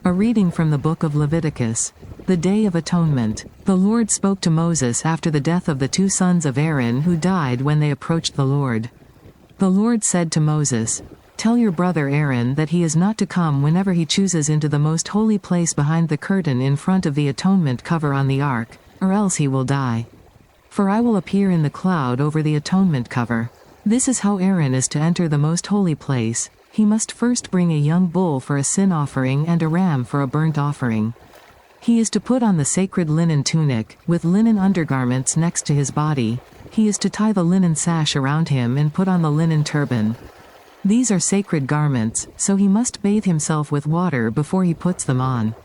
A reading from the book of Leviticus. The Day of Atonement. The Lord spoke to Moses after the death of the 2 sons of Aaron who died when they approached the Lord. The Lord said to Moses, "Tell your brother Aaron that he is not to come whenever he chooses into the most holy place behind the curtain in front of the atonement cover on the ark, or else he will die. For I will appear in the cloud over the atonement cover." This is how Aaron is to enter the most holy place. He must first bring a young bull for a sin offering and a ram for a burnt offering. He is to put on the sacred linen tunic, with linen undergarments next to his body. He is to tie the linen sash around him and put on the linen turban. These are sacred garments, so he must bathe himself with water before he puts them on.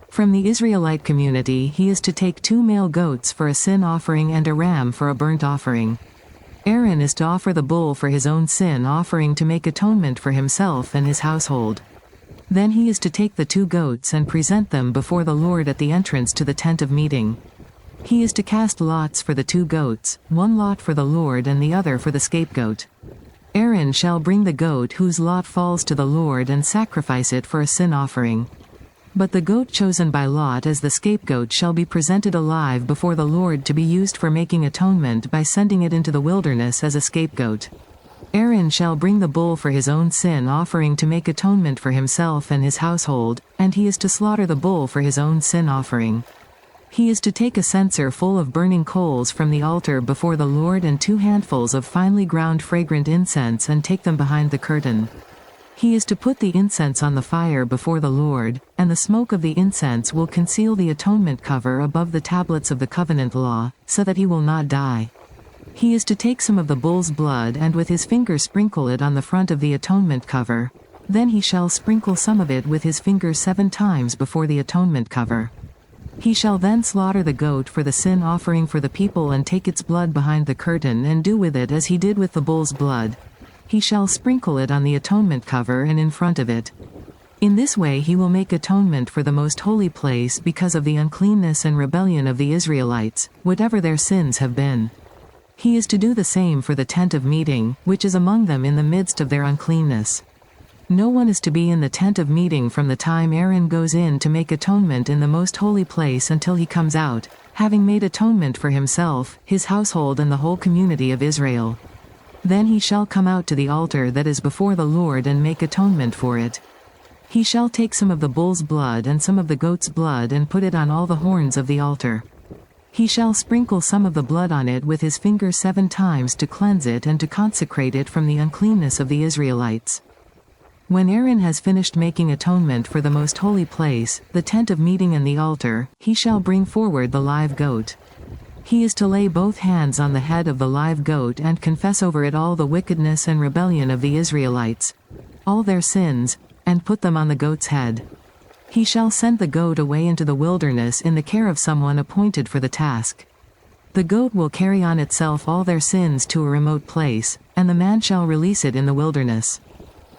From the Israelite community he is to take 2 male goats for a sin offering and a ram for a burnt offering. Aaron is to offer the bull for his own sin offering to make atonement for himself and his household. Then he is to take the 2 goats and present them before the Lord at the entrance to the tent of meeting. He is to cast lots for the 2 goats, 1 lot for the Lord and the other for the scapegoat. Aaron shall bring the goat whose lot falls to the Lord and sacrifice it for a sin offering. But the goat chosen by lot as the scapegoat shall be presented alive before the Lord to be used for making atonement by sending it into the wilderness as a scapegoat. Aaron shall bring the bull for his own sin offering to make atonement for himself and his household, and he is to slaughter the bull for his own sin offering. He is to take a censer full of burning coals from the altar before the Lord and 2 handfuls of finely ground fragrant incense and take them behind the curtain. He is to put the incense on the fire before the Lord, and the smoke of the incense will conceal the atonement cover above the tablets of the covenant law, so that he will not die. He is to take some of the bull's blood and with his finger sprinkle it on the front of the atonement cover. Then he shall sprinkle some of it with his finger 7 times before the atonement cover. He shall then slaughter the goat for the sin offering for the people and take its blood behind the curtain and do with it as he did with the bull's blood. He shall sprinkle it on the atonement cover and in front of it. In this way he will make atonement for the most holy place because of the uncleanness and rebellion of the Israelites, whatever their sins have been. He is to do the same for the tent of meeting, which is among them in the midst of their uncleanness. No one is to be in the tent of meeting from the time Aaron goes in to make atonement in the most holy place until he comes out, having made atonement for himself, his household and the whole community of Israel. Then he shall come out to the altar that is before the Lord and make atonement for it. He shall take some of the bull's blood and some of the goat's blood and put it on all the horns of the altar. He shall sprinkle some of the blood on it with his finger 7 times to cleanse it and to consecrate it from the uncleanness of the Israelites. When Aaron has finished making atonement for the most holy place, the tent of meeting and the altar, he shall bring forward the live goat. He is to lay both hands on the head of the live goat and confess over it all the wickedness and rebellion of the Israelites, all their sins, and put them on the goat's head. He shall send the goat away into the wilderness in the care of someone appointed for the task. The goat will carry on itself all their sins to a remote place, and the man shall release it in the wilderness.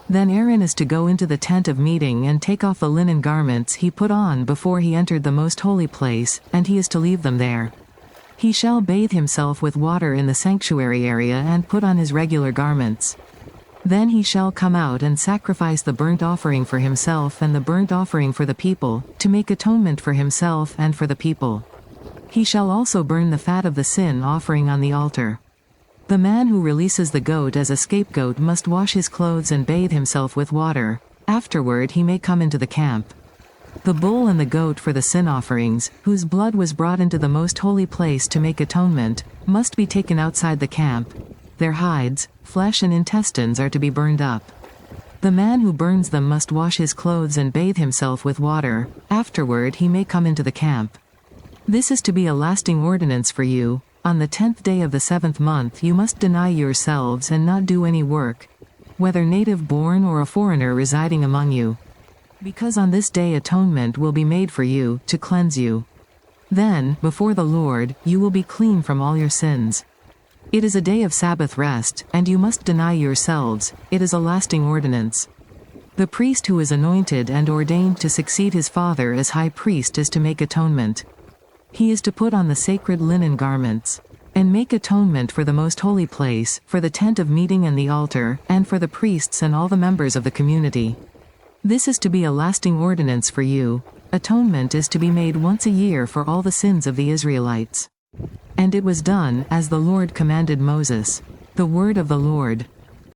Then Aaron is to go into the tent of meeting and take off the linen garments he put on before he entered the most holy place, and he is to leave them there. He shall bathe himself with water in the sanctuary area and put on his regular garments. Then he shall come out and sacrifice the burnt offering for himself and the burnt offering for the people, to make atonement for himself and for the people. He shall also burn the fat of the sin offering on the altar. The man who releases the goat as a scapegoat must wash his clothes and bathe himself with water. Afterward he may come into the camp. The bull and the goat for the sin offerings, whose blood was brought into the most holy place to make atonement, must be taken outside the camp. Their hides, flesh and intestines are to be burned up. The man who burns them must wash his clothes and bathe himself with water. Afterward he may come into the camp. This is to be a lasting ordinance for you. On the 10th day of the 7th month you must deny yourselves and not do any work, whether native born or a foreigner residing among you. Because on this day atonement will be made for you, to cleanse you. Then, before the Lord, you will be clean from all your sins. It is a day of Sabbath rest, and you must deny yourselves. It is a lasting ordinance. The priest who is anointed and ordained to succeed his father as high priest is to make atonement. He is to put on the sacred linen garments, and make atonement for the most holy place, for the tent of meeting and the altar, and for the priests and all the members of the community. This is to be a lasting ordinance for you. Atonement is to be made once a year for all the sins of the Israelites. And it was done, as the Lord commanded Moses. The word of the Lord.